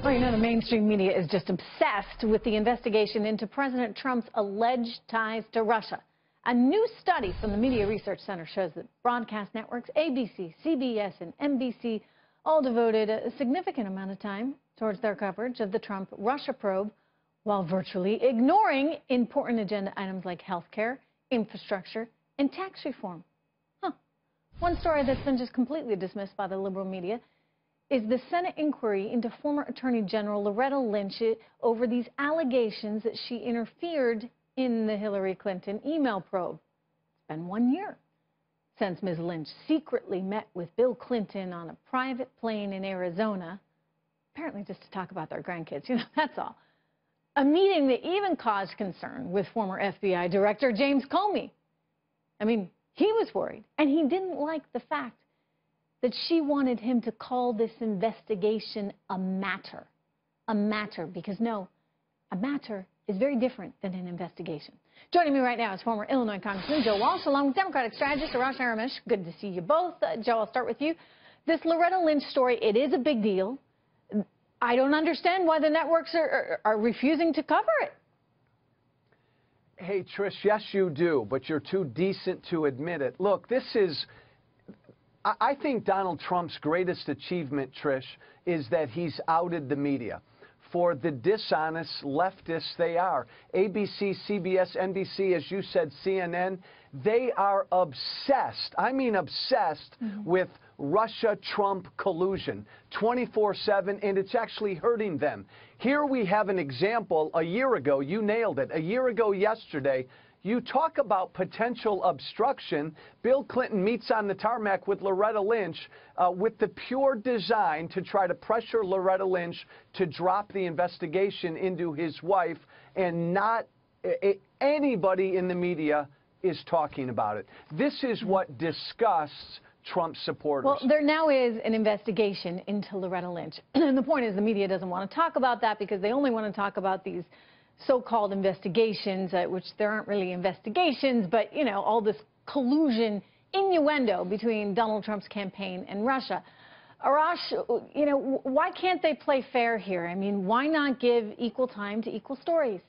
Well, you know, the mainstream media is just obsessed with the investigation into President Trump's alleged ties to Russia. A new study from the Media Research Center shows that broadcast networks ABC, CBS, and NBC all devoted a significant amount of time towards their coverage of the Trump-Russia probe, while virtually ignoring important agenda items like health care, infrastructure, and tax reform. One story that's been just completely dismissed by the liberal media is the Senate inquiry into former Attorney General Loretta Lynch over these allegations that she interfered in the Hillary Clinton email probe. It's been 1 year since Ms. Lynch secretly met with Bill Clinton on a private plane in Arizona, apparently just to talk about their grandkids, you know, that's all. A meeting that even caused concern with former FBI Director James Comey. I mean, he was worried, and he didn't like the fact that she wanted him to call this investigation a matter. A matter, because no, a matter is very different than an investigation. Joining me right now is former Illinois Congressman Joe Walsh, along with Democratic strategist Arash Aramesh. Good to see you both. Joe, I'll start with you. This Loretta Lynch story, it is a big deal. I don't understand why the networks are refusing to cover it. Hey, Trish, yes, you do, but you're too decent to admit it. Look, this is... I think Donald Trump's greatest achievement, Trish, is that he's outed the media for the dishonest leftists they are. ABC, CBS, NBC, as you said, CNN, they are obsessed, I mean obsessed, with Russia-Trump collusion 24/7, and it's actually hurting them. Here we have an example. A year ago, you nailed it. A year ago yesterday, you talk about potential obstruction. Bill Clinton meets on the tarmac with Loretta Lynch with the pure design to try to pressure Loretta Lynch to drop the investigation into his wife, and not anybody in the media is talking about it. This is what disgusts Trump supporters. Well, there now is an investigation into Loretta Lynch. And the point is the media doesn't want to talk about that because they only want to talk about these so-called investigations, which there aren't really investigations, but, you know, all this collusion, innuendo between Donald Trump's campaign and Russia. Arash, you know, why can't they play fair here? I mean, why not give equal time to equal stories?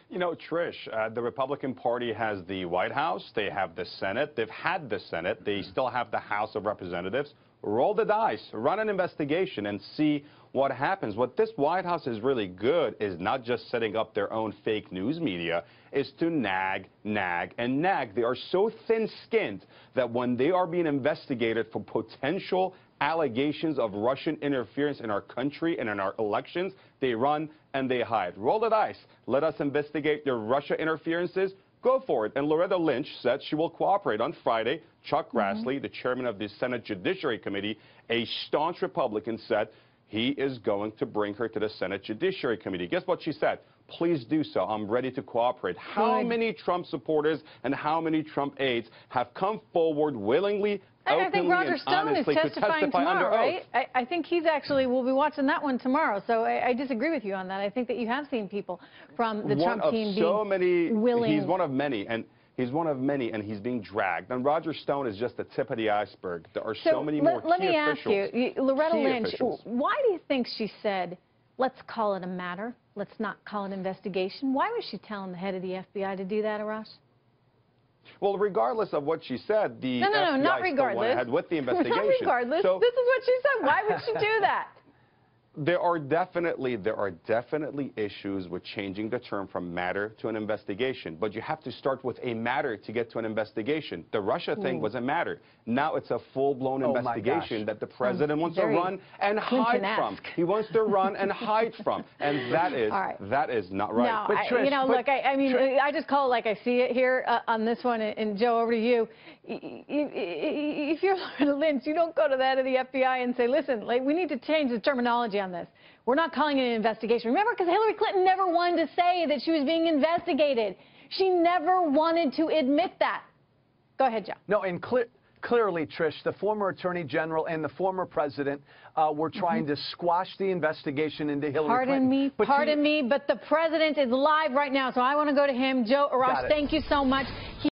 You know, Trish, the Republican Party has the White House, they have the Senate, they've had the Senate, they still have the House of Representatives. Roll the dice, run an investigation, and see what happens. What this White House is really good is not just setting up their own fake news media, is to nag, and nag. They are so thin-skinned that when they are being investigated for potential allegations of Russian interference in our country and in our elections, they run and they hide. Roll the dice. Let us investigate your Russia interferences. Go for it. And Loretta Lynch said she will cooperate. On Friday, Chuck Grassley, the chairman of the Senate Judiciary Committee, a staunch Republican, said he is going to bring her to the Senate Judiciary Committee. Guess what she said? Please do so. I'm ready to cooperate. How many Trump supporters and how many Trump aides have come forward willingly, I think Roger Stone is testifying tomorrow, right? I think he's actually, we'll be watching that one tomorrow. So I disagree with you on that. I think that you have seen people from the Trump team being willing. He's one of many, and he's being dragged. And Roger Stone is just the tip of the iceberg. There are so many more key officials. Let me ask you, Loretta Lynch, why do you think she said, let's call it a matter, let's not call it an investigation? Why was she telling the head of the FBI to do that, Arash? Well, regardless of what she said, the FBI not still went ahead with the investigation. Not regardless. So, this is what she said. Why would she do that? There are definitely issues with changing the term from matter to an investigation, but you have to start with a matter to get to an investigation. The Russia thing was a matter. Now it's a full-blown investigation that the president wants to run and hide from. He wants to run and hide from, and that is not right. No, but Trish, you know, look, I mean, I just call it like I see it here on this one, and Joe, over to you. If you're Loretta Lynch, you don't go to the head of the FBI and say, listen, like, we need to change the terminology on this. We're not calling it an investigation. Remember, because Hillary Clinton never wanted to say that she was being investigated. She never wanted to admit that. Go ahead, Joe. No, and clearly, Trish, the former Attorney General and the former President were trying to squash the investigation into Hillary Clinton. Pardon me, but the President is live right now, so I want to go to him. Joe, Arash, thank you so much.